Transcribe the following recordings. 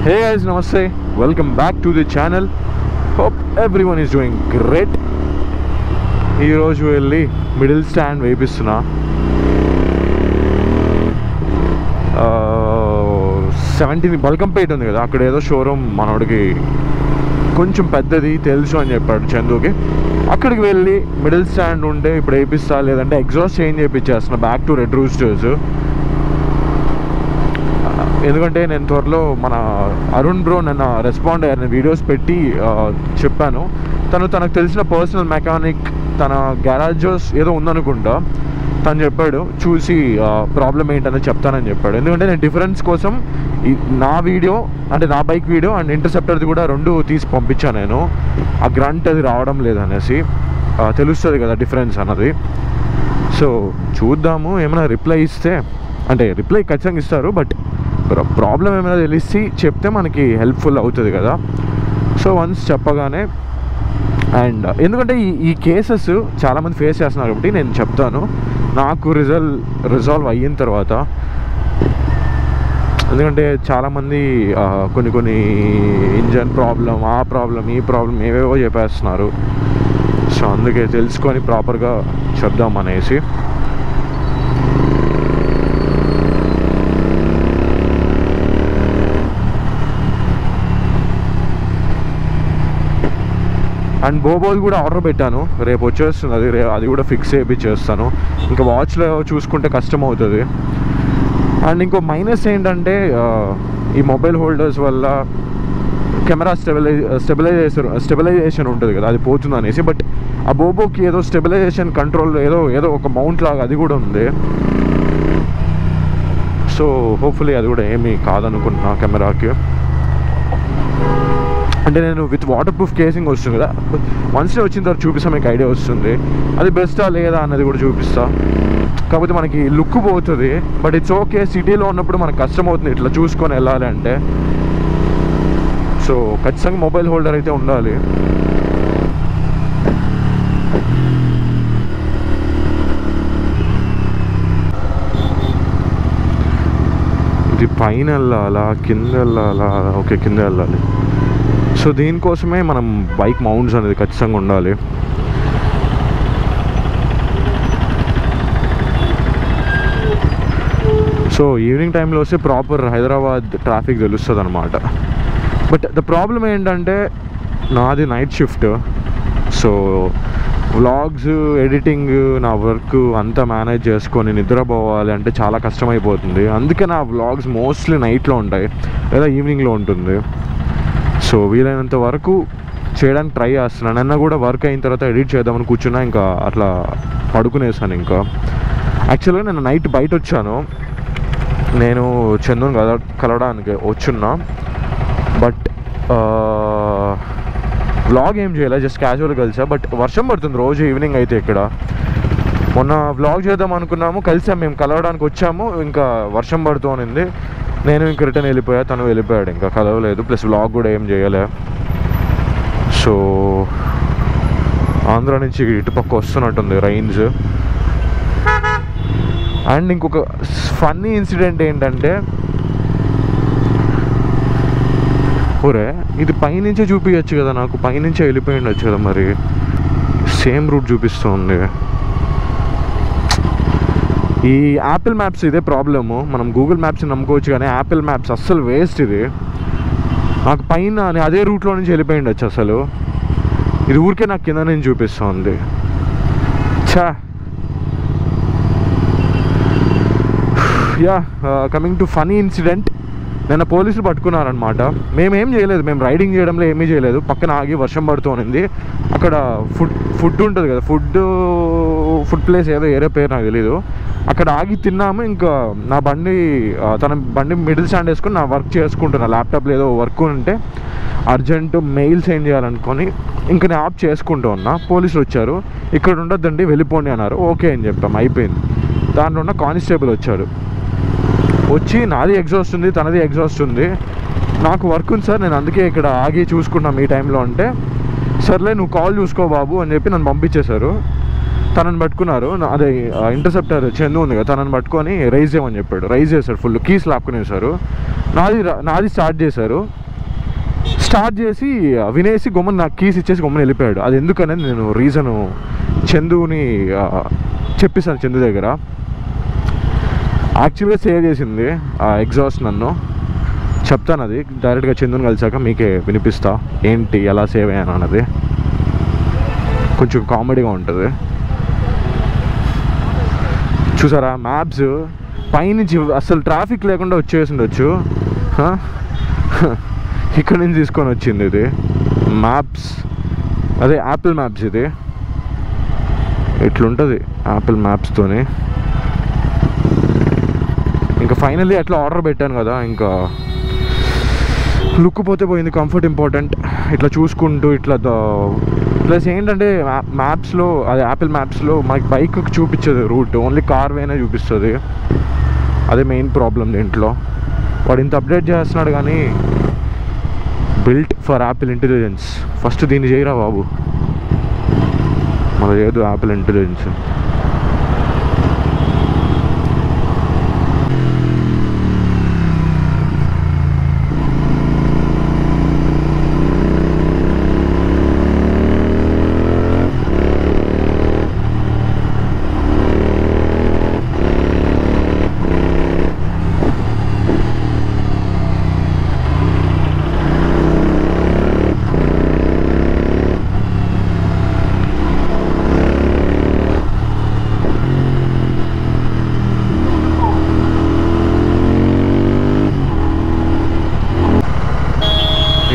Hey guys, namaste. Welcome back to the channel. Hope everyone is doing great. ఈ రోజు వెళ్ళి middle stand వేపిస్తున్నా. 17 Balkampet ఉంది కదా, అక్కడ ఏదో షోరూమ్ మనోడికి కొంచెం పెద్దది తెలుసు అని చెప్పాడు చందుకి. అక్కడికి వెళ్ళి మిడిల్ స్టాండ్ ఉంటే ఇప్పుడు వేపిస్తా, లేదంటే ఎగ్జాస్ట్ చేంజ్ చేయించేస్తున్నా బ్యాక్ టు రెడ్ రూస్టర్స్. ఎందుకంటే నేను త్వరలో మన అరుణ్ బ్రో నన్ను రెస్పాండ్ అయ్యారు, నేను వీడియోస్ పెట్టి చెప్పాను. తనకు తెలిసిన పర్సనల్ మెకానిక్ తన గ్యారేజెస్ ఏదో ఉందనుకుంటా, తను చెప్పాడు చూసి ప్రాబ్లం ఏంటనేది చెప్తానని చెప్పాడు. ఎందుకంటే నేను డిఫరెన్స్ కోసం నా వీడియో అంటే నా బైక్ వీడియో అండ్ ఇంటర్సెప్టర్ది కూడా రెండు తీసి పంపించాను నేను. ఆ గ్రంట్ అది రావడం లేదనేసి తెలుస్తుంది కదా డిఫరెన్స్ అన్నది. సో చూద్దాము, ఏమైనా రిప్లై ఇస్తే, అంటే రిప్లై ఖచ్చితంగా ఇస్తారు, బట్ ప్రాబ్లం ఏమైనా తెలిసి చెప్తే మనకి హెల్ప్ఫుల్ అవుతుంది కదా. సో వన్స్ చెప్పగానే, అండ్ ఎందుకంటే ఈ కేసెస్ చాలామంది ఫేస్ చేస్తున్నారు కాబట్టి నేను చెప్తాను నాకు రిజాల్వ్ అయిన తర్వాత. ఎందుకంటే చాలామంది కొన్ని ఇంజన్ ప్రాబ్లం, ఆ ప్రాబ్లం, ఈ ప్రాబ్లం ఏవేవో చెప్పేస్తున్నారు. సో అందుకే తెలుసుకొని ప్రాపర్గా చెప్దాం అనేసి. అండ్ బోబోది కూడా ఆర్డర్ పెట్టాను, రేపు వచ్చేస్తుంది అది. అది కూడా ఫిక్స్ చేపిచ్చేస్తాను. ఇంకా వాచ్లో చూసుకుంటే కష్టం అవుతుంది. అండ్ ఇంకో మైనస్ ఏంటంటే ఈ మొబైల్ హోల్డర్స్ వల్ల కెమెరా స్టెబిలైజేషన్ ఉంటుంది కదా, అది పోతుంది అనేసి. బట్ ఆ బోబోకి ఏదో స్టెబిలైజేషన్ కంట్రోల్ ఏదో ఒక మౌంట్ లాగా అది కూడా ఉంది. సో హోప్ఫుల్లీ అది కూడా ఏమీ కాదనుకుంటున్నా కెమెరాకి. అంటే నేను విత్ వాటర్ ప్రూఫ్ కేసింగ్ వస్తుంది కదా, వన్స్లో వచ్చిన తర్వాత చూపిస్తా, మీకు ఐడియా వస్తుంది అది బెస్టా లేదా అన్నది కూడా చూపిస్తా. కాకపోతే మనకి లుక్ పోతుంది, బట్ ఇట్స్ ఓకే. సిటీలో ఉన్నప్పుడు మనకు కష్టం అవుతుంది ఇట్లా చూసుకొని వెళ్ళాలి అంటే. సో ఖచ్చితంగా మొబైల్ హోల్డర్ అయితే ఉండాలి. ఇది పైన వెళ్ళాలా కింద వెళ్ళాలా? ఓకే, కింద వెళ్ళాలి. సో దీనికోసమే మనం బైక్ మౌంట్స్ అనేది ఖచ్చితంగా ఉండాలి. సో ఈవినింగ్ టైంలో వస్తే ప్రాపర్ హైదరాబాద్ ట్రాఫిక్ తెలుస్తుంది అనమాట. బట్ ద ప్రాబ్లం ఏంటంటే నాది night shift. So vlogs, editing, నా వర్క్ అంతా మేనేజ్ చేసుకొని నిద్రపోవాలి అంటే చాలా కష్టమైపోతుంది. అందుకే నా వ్లాగ్స్ మోస్ట్లీ నైట్లో ఉంటాయి లేదా ఈవినింగ్లో ఉంటుంది. సో వీలైనంత వరకు చేయడానికి ట్రై చేస్తున్నాను. నిన్న కూడా వర్క్ అయిన తర్వాత ఎడిట్ చేద్దామని కూర్చున్నా, ఇంకా అట్లా పడుకునేసాను. ఇంకా యాక్చువల్గా నేను నైట్ బయట వచ్చాను, నేను చందుని కలవడానికి వచ్చున్నా. బట్ వ్లాగ్ ఏం చేయలేదు, జస్ట్ క్యాజువల్గా కలిసా. బట్ వర్షం పడుతుంది రోజు ఈవినింగ్ అయితే ఇక్కడ. మొన్న వ్లాగ్ చేద్దాం అనుకున్నాము, కలిసాం, మేము కలవడానికి వచ్చాము, ఇంకా వర్షం పడుతూ అనింది. నేను ఇంక రిటర్న్ వెళ్ళిపోయా, తను వెళ్ళిపోయాడు, ఇంకా కలవలేదు. ప్లస్ వ్లాగ్ కూడా ఏం చేయలే. సో ఆంధ్ర నుంచి ఇటుపక్క వస్తున్నట్టుంది రైన్స్. అండ్ ఇంకొక ఫన్నీ ఇన్సిడెంట్ ఏంటంటే, ఒరే ఇది పైనుంచే చూపించచ్చు కదా, నాకు పైనుంచే వెళ్ళిపోయి ఉండొచ్చు కదా, మరి సేమ్ రూట్ చూపిస్తుంది. ఈ యాపిల్ మ్యాప్స్ ఇదే ప్రాబ్లము. మనం గూగుల్ మ్యాప్స్ నమ్ముకోవచ్చు కానీ యాపిల్ మ్యాప్స్ అస్సలు వేస్ట్. ఇది నాకు పైన అదే రూట్లో నుంచి వెళ్ళిపోయి ఉండొచ్చు అసలు. ఇది ఊరికే నాకు కింద నుంచి చూపిస్తుంది. ఛా. Yeah, coming to funny incident, నిన్న పోలీసులు పట్టుకున్నారనమాట. మేమేం చేయలేదు, మేము రైడింగ్ చేయడంలో ఏమీ చేయలేదు. పక్కన ఆగి వర్షం పడుతూ ఉన్నింది. అక్కడ ఫుడ్ ఉంటుంది కదా, ఫుడ్ ప్లేస్ ఏదో ఏరే పేరు నాకు తెలీదు. అక్కడ ఆగి తిన్నాము. ఇంకా నా తన బండి మిడిల్ స్టాండ్ వేసుకొని నా వర్క్ చేసుకుంటున్నా. ల్యాప్టాప్లో ఏదో వర్క్ ఉంటే అర్జెంట్ మెయిల్ సెండ్ చేయాలనుకొని ఇంకా నేను ఆఫ్ చేసుకుంటూ ఉన్నా. పోలీసులు వచ్చారు, ఇక్కడ ఉండొద్దండి వెళ్ళిపోండి అన్నారు. ఓకే అని చెప్పాం, అయిపోయింది. దాంట్లో ఉన్న కానిస్టేబుల్ వచ్చాడు. వచ్చి నాది ఎగ్జాస్ట్ ఉంది, తనది ఎగ్జాస్ట్ ఉంది, నాకు వర్క్ ఉంది సార్, నేను అందుకే ఇక్కడ ఆగి చూసుకున్నాం ఈ టైంలో అంటే, సర్లే నువ్వు కాల్ చూసుకో బాబు అని చెప్పి నన్ను పంపించేశారు. తనని పట్టుకున్నారు, అదే ఇంటర్సెప్టర్ చందు ఉంది కదా, తనని పట్టుకొని రైజ్ చేయమని చెప్పాడు. రైజ్ చేశాడు, ఫుల్ కీస్ లాక్కునేసారు. నాది స్టార్ట్ చేశారు. స్టార్ట్ చేసి వినేసి గమ్మున నాకు కీస్ ఇచ్చేసి గమ్మున వెళ్ళిపోయాడు. అది ఎందుకనేది నేను రీజను చందుని చెప్పేసాను. చందు దగ్గర యాక్చువల్గా సేవ్ చేసింది ఎగ్జాస్ట్ నన్ను. చెప్తాను అది డైరెక్ట్గా చందుని కలిసాక మీకే వినిపిస్తా ఏంటి ఎలా సేవ్ అయ్యాను అన్నది. కొంచెం కామెడీగా ఉంటుంది. చూసారా మ్యాప్స్ పైనుంచి అసలు ట్రాఫిక్ లేకుండా వచ్చేసి ఉండొచ్చు. ఇక్కడ నుంచి తీసుకొని వచ్చింది ఇది మ్యాప్స్. అదే యాపిల్ మ్యాప్స్. ఇది ఇట్లుంటుంది యాపిల్ మ్యాప్స్తోని. ఇంకా ఫైనల్లీ అట్లా ఆర్డర్ పెట్టాను కదా, ఇంకా లుక్ పోతే పోయింది. Comfort important. ఇట్లా చూసుకుంటూ ఇట్లా ప్లస్ ఏంటంటే మ్యాప్స్లో అదే యాపిల్ మ్యాప్స్లో మనకి బైక్ చూపించదు రూట్, ఓన్లీ కార్ వేనే చూపిస్తుంది. అదే మెయిన్ ప్రాబ్లం దీంట్లో. వాడు ఇంత అప్డేట్ చేస్తున్నాడు కానీ built for Apple intelligence. First దీన్ని చేయరా బాబు, మన చేయదు యాపిల్ ఇంటెలిజెన్స్.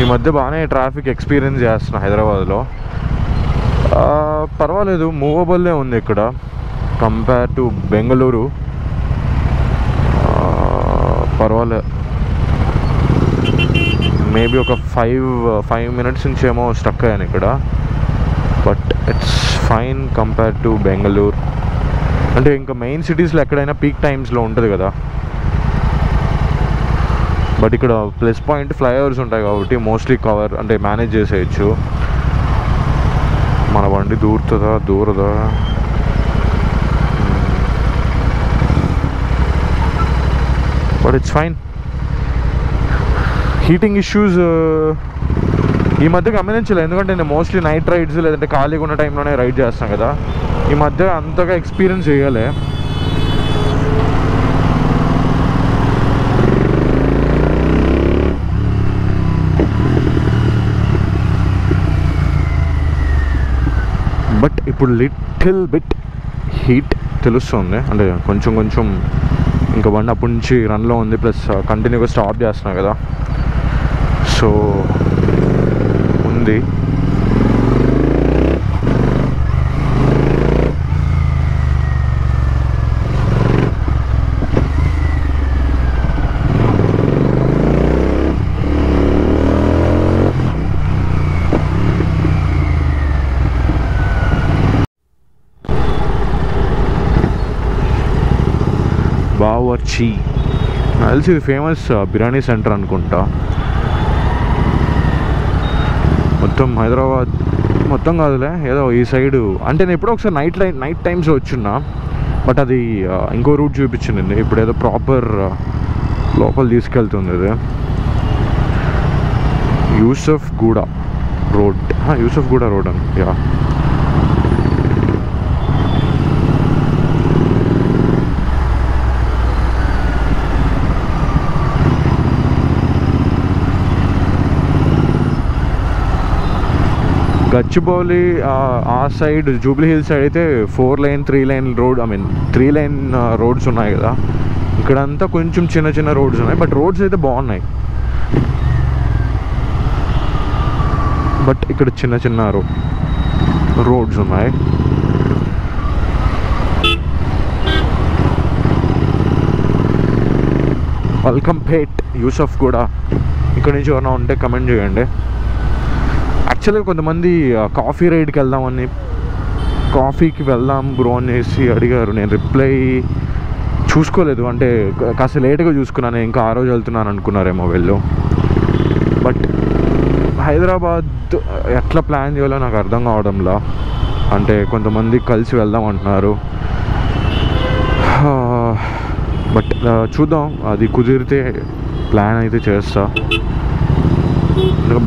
ఈ మధ్య బాగానే ట్రాఫిక్ ఎక్స్పీరియన్స్ చేస్తున్నా హైదరాబాద్లో. పర్వాలేదు, మూవబుల్లే ఉంది ఇక్కడ కంపేర్ టు బెంగళూరు. పర్వాలేదు. మేబీ ఒక 5 minutes నుంచి ఏమో స్టక్ అయ్యాను ఇక్కడ. But it's fine compare to Bengaluru. అంటే ఇంకా మెయిన్ సిటీస్లో ఎక్కడైనా పీక్ టైమ్స్లో ఉంటుంది కదా. బట్ ఇక్కడ ప్లస్ పాయింట్ ఫ్లైఓవర్స్ ఉంటాయి కాబట్టి మోస్ట్లీ కవర్ అంటే మేనేజ్ చేసేయచ్చు. మన బండి దూరదా but it's fine. Heating issues ఈ మధ్య గమనించలేదు, ఎందుకంటే నేను మోస్ట్లీ నైట్ రైడ్స్ లేదంటే ఖాళీగా ఉన్న టైంలోనే రైడ్ చేస్తాను కదా. ఈ మధ్య అంతగా ఎక్స్పీరియన్స్ చేయలే. బట్ ఇప్పుడు లిటిల్ బిట్ హీట్ తెలుస్తుంది. అంటే కొంచెం ఇంకా బండి అప్పటి నుంచి రన్లో ఉంది, ప్లస్ కంటిన్యూగా స్టాప్ చేస్తున్నా కదా, సో ఉంది. బావర్చి నాకు తెలిసి ఇది ఫేమస్ బిర్యానీ సెంటర్ అనుకుంటా. మొత్తం హైదరాబాద్ మొత్తం కాదులే, ఏదో ఈ సైడు. అంటే నేను ఎప్పుడో ఒకసారి నైట్ టైమ్స్లో వచ్చున్నా, బట్ అది ఇంకో రూట్ చూపించింది. ఇప్పుడు ఏదో ప్రాపర్ లోపల తీసుకెళ్తుంది. ఇది యూసఫ్ గూడ రోడ్ అని. యా, గచ్చిబౌలి ఆ సైడ్ జూబ్లీ హిల్స్ సైడ్ అయితే 4 lane 3 lane road, 3 lane roads ఉన్నాయి కదా. ఇక్కడంతా కొంచెం చిన్న రోడ్స్ ఉన్నాయి, బట్ రోడ్స్ అయితే బాగున్నాయి. బట్ ఇక్కడ చిన్న రోడ్స్ ఉన్నాయి. వల్కంపేట్ యూసఫ్ కూడా. ఇక్కడ నుంచి ఎవరైనా ఉంటే కమెంట్ చేయండి. యాక్చువల్గా కొంతమంది కాఫీ రైడ్కి వెళ్దామని, కాఫీకి వెళ్దాం బ్రో అనేసి అడిగారు. నేను రిప్లై చూసుకోలేదు, అంటే కాస్త లేట్గా చూసుకున్నాను. ఇంకా ఆ రోజు వెళ్తున్నాను అనుకున్నారేమో వెళ్ళు. బట్ హైదరాబాద్ ఎట్లా ప్లాన్ చేయాలో నాకు అర్థం కావడంలా. అంటే కొంతమంది కలిసి వెళ్దాం అంటున్నారు, బట్ చూద్దాం. అది కుదిరితే ప్లాన్ అయితే చేస్తా.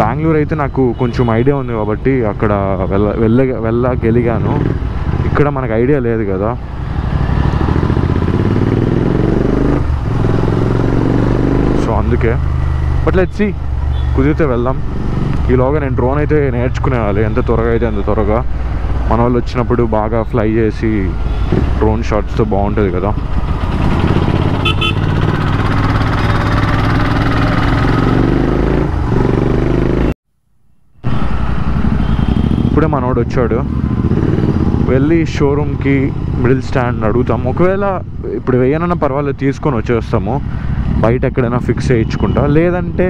బెంగళూరు అయితే నాకు కొంచెం ఐడియా ఉంది కాబట్టి అక్కడ వెళ్ళగలిగాను. ఇక్కడ మనకు ఐడియా లేదు కదా. సో అందుకే బట్ లెట్స్ సీ, కుదిరితే వెళ్దాం. ఈలోగా నేను డ్రోన్ అయితే నేర్చుకునేవాలి, ఎంత త్వరగా అయితే అంత త్వరగా. మన వాళ్ళు వచ్చినప్పుడు బాగా ఫ్లై చేసి డ్రోన్ షాట్స్తో బాగుంటుంది కదా. ఇప్పుడే మనోడు వచ్చాడు. వెళ్ళి షోరూమ్కి మిడిల్ స్టాండ్ అడుగుతాం. ఒకవేళ ఇప్పుడు వేయనన్నా పర్వాలేదు, తీసుకొని వచ్చేస్తాము. బయట ఎక్కడైనా ఫిక్స్ చేయించుకుంటా, లేదంటే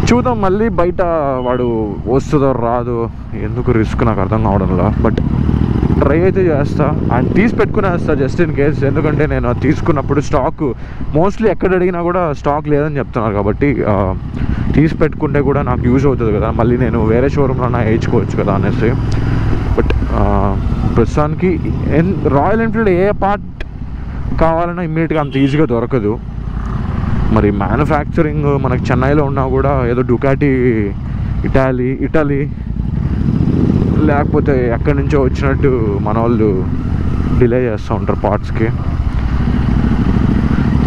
చూద్దాం. మళ్ళీ బయట వాడు వస్తుందో రాదు, ఎందుకు రిస్క్ నాకు అర్థం కావడంలో. బట్ ట్రై అయితే చేస్తా అండ్ తీసి పెట్టుకునేస్తా జస్ట్ ఇన్ కేస్. ఎందుకంటే నేను తీసుకున్నప్పుడు స్టాక్ మోస్ట్లీ ఎక్కడ అడిగినా కూడా స్టాక్ లేదని చెప్తున్నారు కాబట్టి తీసి పెట్టుకుంటే కూడా నాకు యూజ్ అవుతుంది కదా. మళ్ళీ నేను వేరే షోరూమ్లో వేయించుకోవచ్చు కదా అనేసి. బట్ ప్రస్తుతానికి రాయల్ ఎన్ఫీల్డ్ ఏ పార్ట్ కావాలన్నా ఇమ్మీడియట్గా అంత ఈజీగా దొరకదు. మరి మ్యానుఫ్యాక్చరింగ్ మనకు చెన్నైలో ఉన్నా కూడా ఏదో డుకాటి ఇటలీ లేకపోతే ఎక్కడి నుంచో వచ్చినట్టు మన వాళ్ళు డిలే చేస్తూ ఉంటారు పార్ట్స్కి.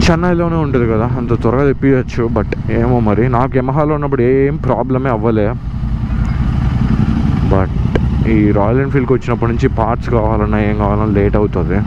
చెన్నైలోనే ఉంటుంది కదా, అంత త్వరగా తెప్పించచ్చు. బట్ ఏమో మరి, నాకు యమహాలో ఉన్నప్పుడు ఏం ప్రాబ్లమే అవ్వలే. బట్ ఈ రాయల్ ఎన్ఫీల్డ్కి వచ్చినప్పటి నుంచి పార్ట్స్ కావాలన్నా ఏం కావాలన్నా లేట్ అవుతుంది.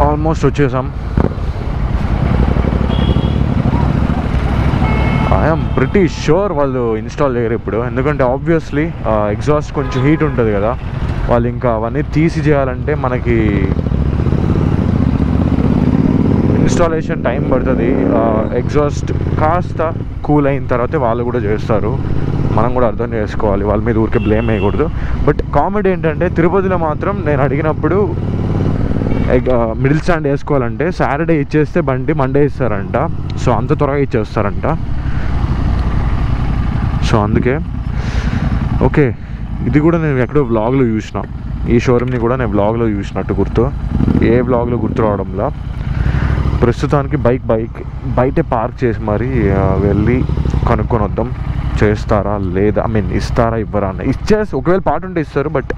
ఆల్మోస్ట్ వచ్చేసాం. ఐఎమ్ ప్రిటీ షూర్ వాళ్ళు ఇన్స్టాల్ చేయరు ఇప్పుడు, ఎందుకంటే ఆబ్వియస్లీ ఎగ్జాస్ట్ కొంచెం హీట్ ఉంటుంది కదా. వాళ్ళు ఇంకా అవన్నీ తీసి చేయాలంటే మనకి ఇన్స్టాలేషన్ టైం పడుతుంది. ఎగ్జాస్ట్ కాస్త కూల్ అయిన తర్వాతే వాళ్ళు కూడా చేస్తారు. మనం కూడా అర్థం చేసుకోవాలి, వాళ్ళ మీద ఊరికే బ్లేమ్ వేయకూడదు. బట్ కామెడీ ఏంటంటే తిరుపతిలో మాత్రం నేను అడిగినప్పుడు మిడిల్ స్టాండ్ వేసుకోవాలంటే సాటర్డే ఇచ్చేస్తే బండి మండే ఇస్తారంట. సో అంత త్వరగా ఇచ్చేస్తారంట. సో అందుకే ఓకే, ఇది కూడా నేను ఎక్కడో వ్లాగ్లో చూసిన, ఈ షోరూమ్ని కూడా నేను వ్లాగ్లో చూసినట్టు గుర్తు, ఏ వ్లాగ్లో గుర్తు రావడంలో. ప్రస్తుతానికి బయటే పార్క్ చేసి మరి వెళ్ళి కనుక్కొని వద్దాం, చేస్తారా లేదా, ఐ మీన్ ఇస్తారా ఇవ్వరా అని. ఇచ్చేసి ఒకవేళ పార్ట్ ఉంటే ఇస్తారు, బట్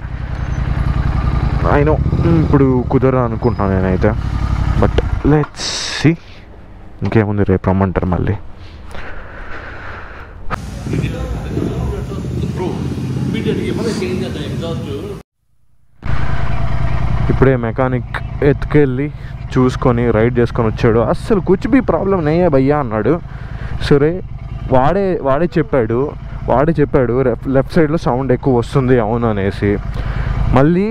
అయినో ఇప్పుడు కుదరదు అనుకుంటున్నాను నేనైతే. బట్ లెట్స్ సీ, ఇంకేముంది, రేపు రమ్మంటారు మళ్ళీ. ఇప్పుడే మెకానిక్ ఎత్తుకెళ్ళి చూసుకొని రైడ్ చేసుకొని వచ్చాడు. అస్సలు కుచ్ బీ ప్రాబ్లం నయ్యే భయ్యా అన్నాడు. సరే వాడే చెప్పాడు లెఫ్ట్ సైడ్లో సౌండ్ ఎక్కువ వస్తుంది అవును అనేసి. మళ్ళీ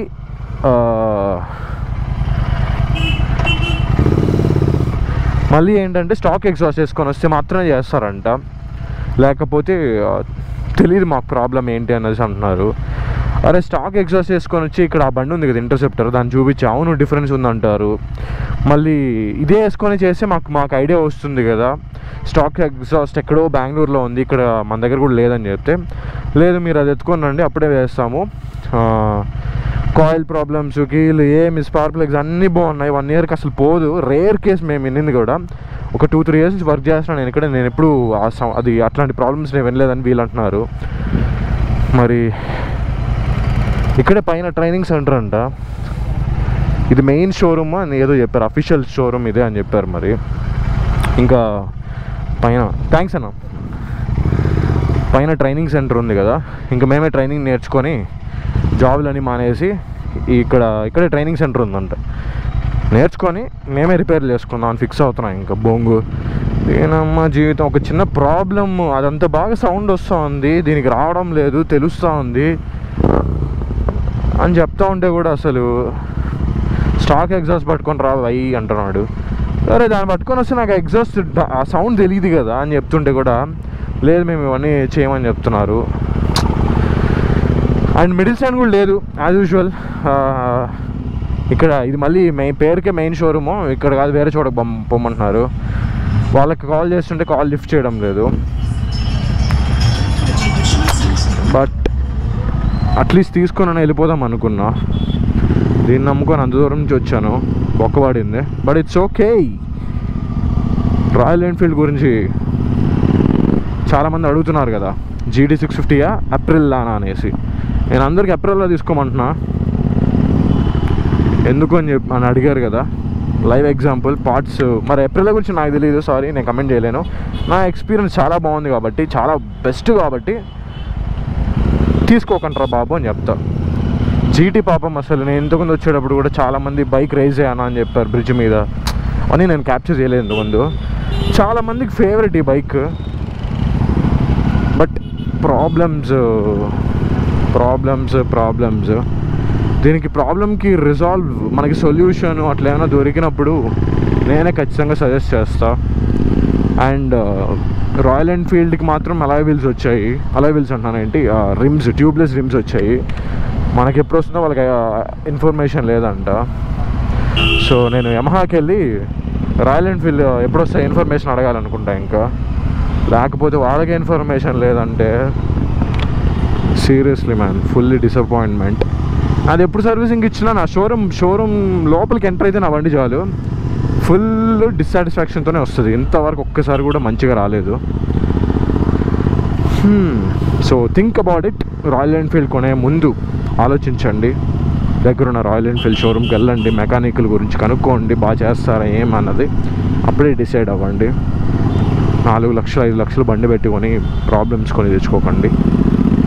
ఏంటంటే స్టాక్ ఎగ్జాస్ట్ చేసుకొని వస్తే మాత్రమే చేస్తారంట, లేకపోతే తెలియదు మాకు ప్రాబ్లం ఏంటి అనేసి అంటున్నారు. అరే స్టాక్ ఎగ్జాస్ట్ చేసుకొని వచ్చి ఇక్కడ ఆ బండి ఉంది కదా ఇంటర్సెప్టర్, దాన్ని చూపించి అవును డిఫరెన్స్ ఉందంటారు. మళ్ళీ ఇదే వేసుకొని చేస్తే మాకు ఐడియా వస్తుంది కదా. స్టాక్ ఎగ్జాస్ట్ ఎక్కడో బెంగళూరులో ఉంది, ఇక్కడ మన దగ్గర కూడా లేదని చెప్తే, లేదు మీరు అది ఎత్తుకొని రండి అప్పుడే వేస్తాము. కాయిల్ ప్రాబ్లమ్స్ కీలు ఏమి స్పార్క్ ప్లగ్స్ అన్నీ బాగున్నాయి, 1 ఇయర్కి అసలు పోదు. రేర్ కేసు మేము వినింది కూడా, ఒక 2-3 ఇయర్స్ నుంచి వర్క్ చేస్తున్నాను నేను ఇక్కడ, నేను ఎప్పుడు అది అట్లాంటి ప్రాబ్లమ్స్ నేను వినలేదని వీళ్ళు అంటున్నారు. మరి ఇక్కడే పైన ట్రైనింగ్ సెంటర్ అంట, ఇది మెయిన్ షోరూమ్ అని ఏదో చెప్పారు, అఫీషియల్ షోరూమ్ ఇదే అని చెప్పారు. మరి ఇంకా పైన థ్యాంక్స్ అన్న, పైన ట్రైనింగ్ సెంటర్ ఉంది కదా, ఇంకా మేమే ట్రైనింగ్ నేర్చుకొని జాబులని మానేసి ఇక్కడే ట్రైనింగ్ సెంటర్ ఉందంట, నేర్చుకొని మేమే రిపేర్లు చేసుకుందాం అని ఫిక్స్ అవుతున్నాం. ఇంకా బొంగు ఏనమ్మా జీవితం, ఒక చిన్న ప్రాబ్లమ్, అదంతా బాగా సౌండ్ వస్తూ ఉంది, దీనికి రావడం లేదు తెలుస్తూ ఉంది అని చెప్తా ఉంటే కూడా అసలు స్టాక్ ఎగ్జాస్ట్ పట్టుకొని రాదు అయ్యి అంటున్నాడు. సరే దాన్ని పట్టుకొని వస్తే నాకు ఎగ్జాస్ట్ ఆ సౌండ్ తెలియదు కదా అని చెప్తుంటే కూడా లేదు మేము ఇవన్నీ చేయమని చెప్తున్నారు. అండ్ మిడిల్ స్టాండ్ కూడా లేదు యాజ్ యూజువల్. ఇక్కడ ఇది మళ్ళీ పేరుకే మెయిన్ షోరూము, ఇక్కడ కాదు వేరే చోట పొమ్మంటున్నారు. వాళ్ళకి కాల్ చేస్తుంటే కాల్ లిఫ్ట్ చేయడం లేదు. బట్ అట్లీస్ట్ తీసుకొని వెళ్ళిపోదాం అనుకున్నా. దీన్ని నమ్ముకొని అంత దూరం నుంచి వచ్చాను, బొక్కబడింది. But it's okay. Royal Enfield గురించి చాలామంది అడుగుతున్నారు కదా, GT 650 ఏప్రిల్లానా అనేసి. నేను అందరికి ఏప్రిల్లో తీసుకోమంటున్నా. ఎందుకు అని అడిగారు కదా, లైవ్ ఎగ్జాంపుల్ పార్ట్స్. మరి ఏప్రిల్ గురించి నాకు తెలియదు, సారీ, నేను కమెంట్ చేయలేను. నా ఎక్స్పీరియన్స్ చాలా బాగుంది కాబట్టి, చాలా బెస్ట్ కాబట్టి తీసుకోకంటారా బాబు అని చెప్తా. GT పాపం అసలు నేను ఇంతకుముందు వచ్చేటప్పుడు కూడా చాలామంది బైక్ రైజ్ అయ్యాను అని చెప్పారు బ్రిడ్జ్ మీద అని. నేను క్యాప్చర్ చేయలేదు ఇంతకుముందు. చాలామందికి ఫేవరెట్ ఈ బైక్. బట్ ప్రాబ్లమ్స్ దీనికి ప్రాబ్లంకి రిజాల్వ్, మనకి సొల్యూషన్ అట్లా ఏమైనా దొరికినప్పుడు నేనే ఖచ్చితంగా సజెస్ట్ చేస్తా. అండ్ రాయల్ ఎన్ఫీల్డ్కి మాత్రం అలాయ్ వీల్స్ వచ్చాయి. అలాయ్ వీల్స్ అంటానేంటి, రిమ్స్, ట్యూబ్లెస్ రిమ్స్ వచ్చాయి. మనకి ఎప్పుడు వస్తుందో వాళ్ళకి ఇన్ఫర్మేషన్ లేదంట. సో నేను యమహాకి వెళ్ళి రాయల్ ఎన్ఫీల్డ్ ఎప్పుడు వస్తాయి ఇన్ఫర్మేషన్ అడగాలనుకుంటా. ఇంకా లేకపోతే వాళ్ళకే ఇన్ఫర్మేషన్ లేదంటే సీరియస్లీ మ్యాన్, ఫుల్లీ డిసప్పాయింట్మెంట్. అది ఎప్పుడు సర్వీసింగ్ ఇచ్చినా నా షోరూమ్ లోపలికి ఎంటర్ అయితే నా బండి చాలు ఫుల్ డిస్సాటిస్ఫాక్షన్తోనే వస్తుంది. ఇంతవరకు ఒక్కసారి కూడా మంచిగా రాలేదు. So think about it. Royal Enfield కొనే ముందు ఆలోచించండి. దగ్గరున్న రాయల్ ఎన్ఫీల్డ్ షోరూమ్కి వెళ్ళండి, మెకానికల్ గురించి కనుక్కోండి, బాగా చేస్తారా ఏమన్నది. అప్పుడే డిసైడ్ అవ్వండి. 4 లక్షలు 5 లక్షలు బండి పెట్టుకొని ప్రాబ్లమ్స్ కొని తెచ్చుకోకండి,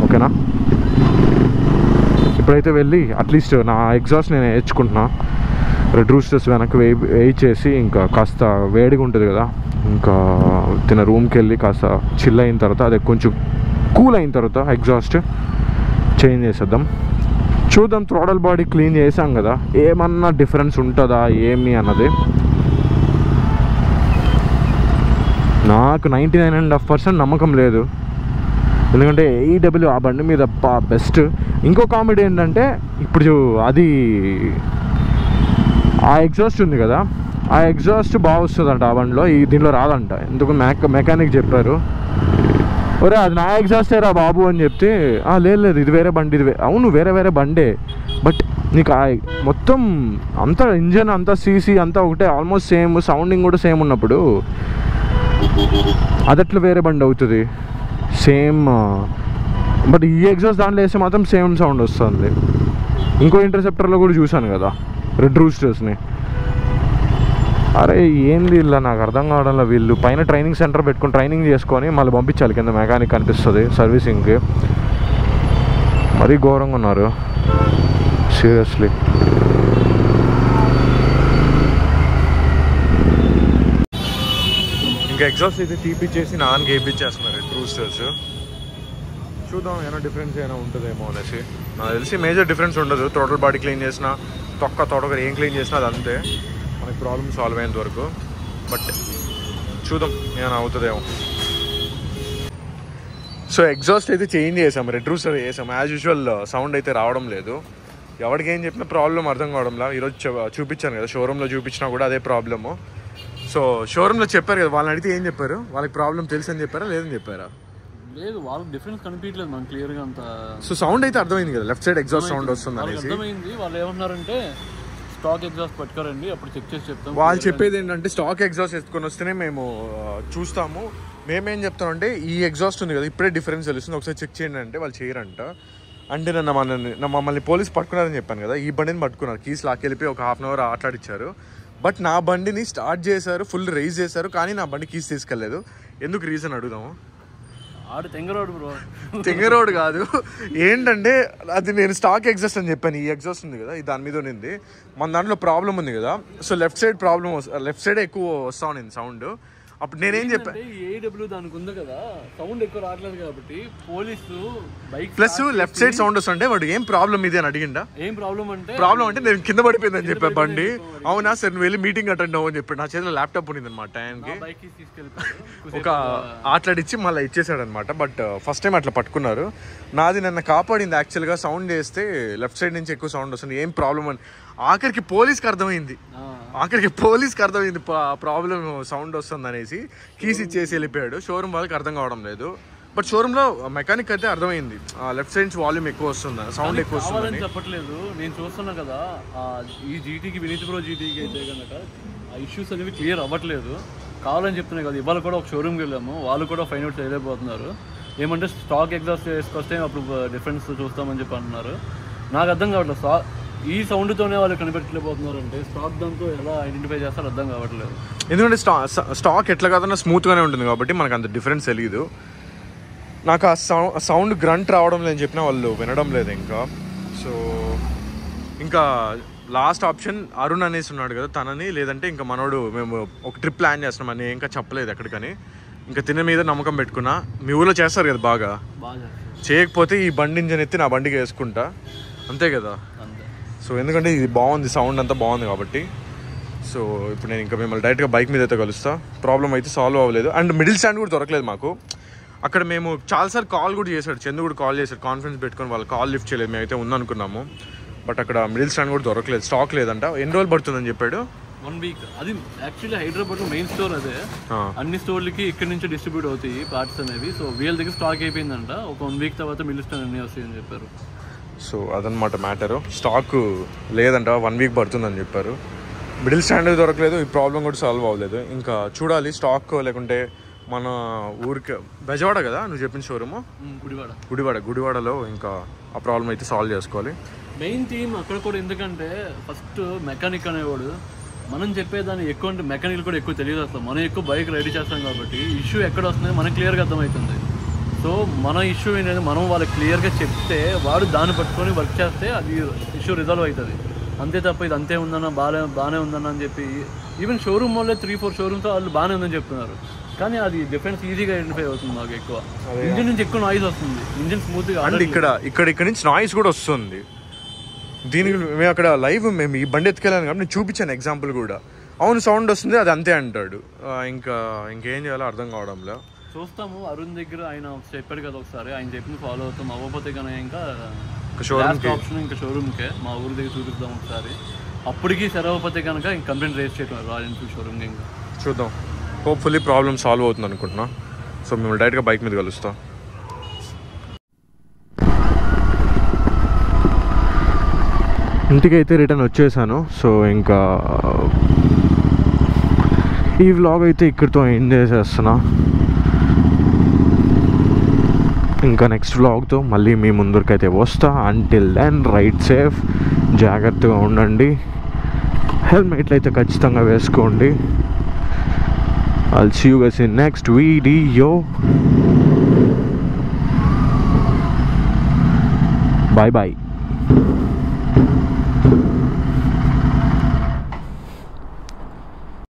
ఓకేనా? ఇప్పుడైతే వెళ్ళి అట్లీస్ట్ నా ఎగ్జాస్ట్ నేను వేయించుకుంటున్నా. రెడ్ రూస్టర్స్ వెనక్కి వేయించేసి ఇంకా కాస్త వేడిగా ఉంటుంది కదా, ఇంకా రూమ్కి వెళ్ళి కాస్త చిల్ అయిన తర్వాత, అది కొంచెం కూల్ అయిన తర్వాత ఎగ్జాస్ట్ చేంజ్ చేసేద్దాం. చూద్దాం. థ్రోటల్ బాడీ క్లీన్ చేసాం కదా, ఏమన్నా డిఫరెన్స్ ఉంటుందా ఏమి అన్నది. నాకు 99.5% నమ్మకం లేదు. ఎందుకంటే AEW ఆ బండి మీద బెస్ట్. ఇంకో కామెడీ ఏంటంటే, ఇప్పుడు అది ఆ ఎగ్జాస్ట్ ఉంది కదా, ఆ ఎగ్జాస్ట్ బాగా వస్తుందంట ఆ బండిలో, దీనిలో రాదంట. ఎందుకు మెకానిక్ చెప్పారు, ఒరే అది నా ఎగ్జాస్టేరా బాబు అని చెప్తే, లేదు ఇది వేరే బండి, అవును వేరే బండే. బట్ నీకు మొత్తం అంతా ఇంజన్ అంతా సీసీ అంతా ఒకటే, ఆల్మోస్ట్ సేమ్, సౌండింగ్ కూడా సేమ్ ఉన్నప్పుడు అదట్లా వేరే బండి అవుతుంది సేమ్. బట్ ఈ ఎగ్జాస్ట్ దాంట్లో వేస్తే మాత్రం సేమ్ సౌండ్ వస్తుంది. ఇంకో ఇంటర్సెప్టర్లో కూడా చూశాను కదా రెడ్ రూస్టర్స్ని. అరే ఏంది ఇలా నాకు అర్థం కావడంలో, వీళ్ళు పైన ట్రైనింగ్ సెంటర్ పెట్టుకుని ట్రైనింగ్ చేసుకొని మళ్ళీ పంపించాలి కింద మెకానిక్ అనిపిస్తుంది సర్వీసింగ్కి. మరీ ఘోరంగా ఉన్నారు సీరియస్లీ. ఇంకా ఎగ్జాస్ట్ అయితే తీపిచ్చేసి నాన్నకి వేయించేస్తున్నారు రెడ్ రూస్టర్స్. చూద్దాం ఏమైనా డిఫరెన్స్ ఏమైనా ఉంటుందేమో అనేసి. నాకు తెలిసి మేజర్ డిఫరెన్స్ ఉండదు. టోటల్ బాడీ క్లీన్ చేసినా, తొడక ఏం క్లీన్ చేసినా అది అంతే, మనకి ప్రాబ్లమ్ సాల్వ్ అయ్యేంత వరకు. బట్ చూద్దాం ఏమైనా అవుతుందేమో. సో ఎగ్జాస్ట్ అయితే చేంజ్ చేసాం, రెడ్ రూస్టర్ వేసాం. యాజ్ యూజువల్ సౌండ్ అయితే రావడం లేదు. ఎవరికి ఏం చెప్పినా ప్రాబ్లం అర్థం కావడంలా. ఈరోజు చూపించాను కదా, షోరూంలో చూపించినా కూడా అదే ప్రాబ్లము. సో షోరూంలో చెప్పారు కదా, వాళ్ళని అడిగితే ఏం చెప్పారు, వాళ్ళకి ప్రాబ్లం తెలుసు అని చెప్పారా లేదని చెప్పారా? లేదు, వాళ్ళకి డిఫరెన్స్ కనిపించలేదు మనకు క్లియర్గా అంత. సో సౌండ్ అయితే అర్థమైంది కదా, లెఫ్ట్ సైడ్ ఎగ్జాస్ట్ సౌండ్ వస్తుంది అనేసి అర్థమైంది. వాళ్ళు ఏమన్నారంటే స్టాక్ ఎగ్జాస్ట్ పట్టుకోరండి, అప్పుడు చెక్ చేసి చెప్తాం. వాళ్ళు చెప్పేది ఏంటంటే స్టాక్ ఎగ్జాస్ట్ ఎత్తుకొని వస్తేనే మేము చూస్తాము. మేమేం చెప్తామంటే ఈ ఎగ్జాస్ట్ ఉంది కదా ఇప్పుడే డిఫరెన్స్ తెలుస్తుంది, ఒకసారి చెక్ చేయండి అంటే వాళ్ళు చేయరంట. అంటే మమ్మల్ని పోలీస్ పట్టుకున్నారని చెప్పాను కదా, ఈ బండిని పట్టుకున్నారు, కీస్ లాక్కెళ్ళిపోయి ఒక హాఫ్ అన్ అవర్ ఆట్లాడిచ్చారు. బట్ నా బండిని స్టార్ట్ చేశారు, ఫుల్ రైజ్ చేశారు, కానీ నా బండి కీస్ తీసుకెళ్ళలేదు. ఎందుకు రీజన్ అడుగుదాము? తెంగరోడ్ కాదు, ఏంటంటే అది నేను స్టాక్ ఎగ్జాస్ట్ అని చెప్పాను. ఈ ఎగ్జాస్ట్ ఉంది కదా, ఇది దాని మీద ఉంది, మన దాంట్లో ప్రాబ్లం ఉంది కదా. So left side problem, left సైడే ఎక్కువ వస్తూ ఉంది సౌండ్. అప్పుడు నేనేం చెప్పాను, ఏడబ్ల్యూ దానికి ఉంది కదా, సౌండ్ ఎక్కువ రావట్లేదు కాబట్టి police bike plus left side sound వస్తుంటే వాడు ఏం ప్రాబ్లం ఇది అని అడిగిండా. ఏం ప్రాబ్లం అంటే నేను కింద పడిపోయిందని చెప్పా బండి. అవునా సార్ నువ్వు వెళ్ళి మీటింగ్ అటెండ్ అవ్వని చెప్పి నా చేతిలో ల్యాప్టాప్ ఉంది అనమాట. టైంకి ఒక ఆటలాడిచ్చి మళ్ళీ ఇచ్చేసాడు అనమాట. బట్ ఫస్ట్ టైం అట్లా పట్టుకున్నారు. నాది నన్ను కాపాడింది యాక్చువల్గా. సౌండ్ చేస్తే లెఫ్ట్ సైడ్ నుంచి ఎక్కువ సౌండ్ వస్తుంది, ఏం ప్రాబ్లం అని. ఆఖరికి పోలీస్కి అర్థమైంది ప్రాబ్లం సౌండ్ వస్తుంది అనేసి కీస్ ఇచ్చేసి వెళ్ళిపోయాడు. షోరూమ్ వాళ్ళకి అర్థం కావడం లేదు. బట్ షోరూమ్ లో మెకానిక్ అయితే అర్థమైంది లెఫ్ట్ సైడ్ నుంచి వాల్యూమ్ ఎక్కువ వస్తుంది, సౌండ్ ఎక్కువ వస్తుంది చెప్పట్లేదు. నేను చూస్తున్నా కదా ఈ జీటీకి వినీత్ బ్రో జీటీకి అయితే కనుక ఆ ఇష్యూస్ అనేవి క్లియర్ అవ్వట్లేదు. కావాలని చెప్తున్నాయి కదా. ఇవాళ కూడా ఒక షోరూమ్కి వెళ్ళాము, వాళ్ళు కూడా ఫైండ్ అవుట్ చేయలేకపోతున్నారు. ఏమంటే స్టాక్ ఎగ్జాస్ట్ చేసుకొస్తే అప్పుడు డిఫరెన్స్ చూస్తామని చెప్పి అంటున్నారు. నాకు అర్థం కావట్లేదు. ఈ సౌండ్తోనే వాళ్ళు కనిపెట్టలేకపోతున్నారు అంటే స్టాక్ దాంతో ఎలా ఐడెంటిఫై చేస్తారో అర్థం కావట్లేదు. ఎందుకంటే స్టాక్ ఎట్లా కాదన్నా స్మూత్గానే ఉంటుంది కాబట్టి మనకు అంత డిఫరెన్స్ తెలియదు. నాకు ఆ సౌండ్ గ్రంట్ రావడం లేదని చెప్పినా వాళ్ళు వినడం లేదు ఇంకా. సో ఇంకా లాస్ట్ ఆప్షన్ అరుణ్ అనేసి ఉన్నాడు కదా, తనని లేదంటే ఇంకా మనోడు మేము ఒక ట్రిప్ ప్లాన్ చేస్తున్నాం అని ఇంకా చెప్పలేదు ఎక్కడికని. ఇంకా తిన్న మీద నమ్మకం పెట్టుకున్నా. మీ ఊళ్ళో చేస్తారు కదా బాగా, చేయకపోతే ఈ బండి ఇంజన్ ఎత్తి నా బండికి వేసుకుంటా, అంతే కదా. సో ఎందుకంటే ఇది బాగుంది, సౌండ్ అంతా బాగుంది కాబట్టి. సో ఇప్పుడు నేను ఇంకా మిమ్మల్ని డైరెక్ట్గా బైక్ మీద అయితే కలుస్తా. ప్రాబ్లం అయితే సాల్వ్ అవ్వలేదు. అండ్ మిడిల్ స్టాండ్ కూడా దొరకలేదు మాకు. అక్కడ మేము చాలాసార్లు కాల్ కూడా చేశాడు, చందు కూడా కాల్ చేశాడు, కాన్ఫరెన్స్ పెట్టుకొని వాళ్ళు కాల్ లిఫ్ట్ చేయలేదు. మేమైతే ఉందనుకున్నాము. బట్ అక్కడ మిడిల్ స్టాండ్ కూడా దొరకలేదు, స్టాక్ లేదంట. ఎన్ని రోజులు పడుతుందని చెప్పాడు? 1 వీక్. అది యాక్చువల్లీ హైదరాబాద్లో మెయిన్ స్టోర్ అదే, అన్ని స్టోర్లకి ఇక్కడ నుంచి డిస్ట్రిబ్యూట్ అవుతాయి పార్ట్స్ అనేవి. సో వీళ్ళ దగ్గర స్టాక్ అయిపోయిందంట. ఒక 1 వీక్ తర్వాత మిడిల్ స్టాండ్ అన్నీ వస్తాయని చెప్పారు. సో అదనమాట మ్యాటరు. స్టాక్ లేదంట, 1 వీక్ పడుతుందని చెప్పారు. మిడిల్ స్టాండ్ దొరకలేదు, ఈ ప్రాబ్లం కూడా సాల్వ్ అవ్వలేదు. ఇంకా చూడాలి స్టాక్ లేకుంటే మన ఊరికి బెజవాడ కదా నువ్వు చెప్పిన షోరూము, గుడివాడలో ఇంకా ఆ ప్రాబ్లం అయితే సాల్వ్ చేసుకోవాలి. మెయిన్ థీమ్ అక్కడ కూడా. ఎందుకంటే ఫస్ట్ మెకానిక్ అనేవాడు మనం చెప్పేదాన్ని ఎక్కువ, అంటే మెకానిక్ కూడా ఎక్కువ తెలియదు అసలు. మనం ఎక్కువ బైక్ రెడీ చేస్తాం కాబట్టి ఇష్యూ ఎక్కడ వస్తుందో మనకు క్లియర్గా అర్థమవుతుంది. సో మన ఇష్యూ ఏంటంటే మనం వాళ్ళకి క్లియర్గా చెప్తే వాడు దాన్ని పట్టుకొని వర్క్ చేస్తే అది ఇష్యూ రిజాల్వ్ అవుతుంది. అంతే తప్ప ఇది అంతే ఉందన్న బాగానే ఉందన్న అని చెప్పి ఈవెన్ షోరూమ్ వల్లే 3-4 షోరూమ్తో వాళ్ళు బాగానే ఉందని చెప్తున్నారు. కానీ అది డిఫరెన్స్ ఈజీగా ఐడెంటిఫై అవుతుంది నాకు. ఎక్కువ ఇంజిన్ నుంచి ఎక్కువ నాయిస్ వస్తుంది, ఇంజిన్ స్మూత్గా. అంటే ఇక్కడ నుంచి నాయిస్ కూడా వస్తుంది. దీనికి మేము అక్కడ లైవ్ మేము ఈ బండి ఎత్తుకెళ్ళాను కాబట్టి నేను చూపించాను ఎగ్జాంపుల్ కూడా. అవును సౌండ్ వస్తుంది అది అంతే అంటాడు. ఇంకేం చేయాలో అర్థం కావడంలో. చూస్తాము అరుణ్ దగ్గర ఆయన చెప్పాడు కదా ఒకసారి, ఆయన చెప్పింది ఫాలో అవుతాం. అవ్వకపోతే కనుక ఇంకా ఆప్షన్ ఇంకా షోరూమ్కే మా ఊరి దగ్గర చూపిద్దాం ఒకసారి. అప్పటికి సరవకపోతే కనుక ఇంక కంప్లైంట్ రేస్ చేయడం రాయల్ ఎన్ఫీల్డ్ షోరూమ్కి. ఇంకా చూద్దాం, హోప్ఫుల్లీ ప్రాబ్లమ్ సాల్వ్ అవుతుంది అనుకుంటున్నా. సో మేము డైరెక్ట్గా బైక్ మీద కలుస్తాం. ఇంటికి అయితే రిటర్న్ వచ్చేసాను. సో ఇంకా ఈ వ్లాగ్ అయితే ఇక్కడితో ఎండ్ చేసేస్తున్నా. ఇంకా నెక్స్ట్ వ్లాగ్తో మళ్ళీ మీ ముందరికైతే వస్తా. అంటిల్ దెన్ రైడ్ సేఫ్, జాగ్రత్తగా ఉండండి, హెల్మెట్లు అయితే ఖచ్చితంగా వేసుకోండి. I'll see you guys in next video. Bye bye.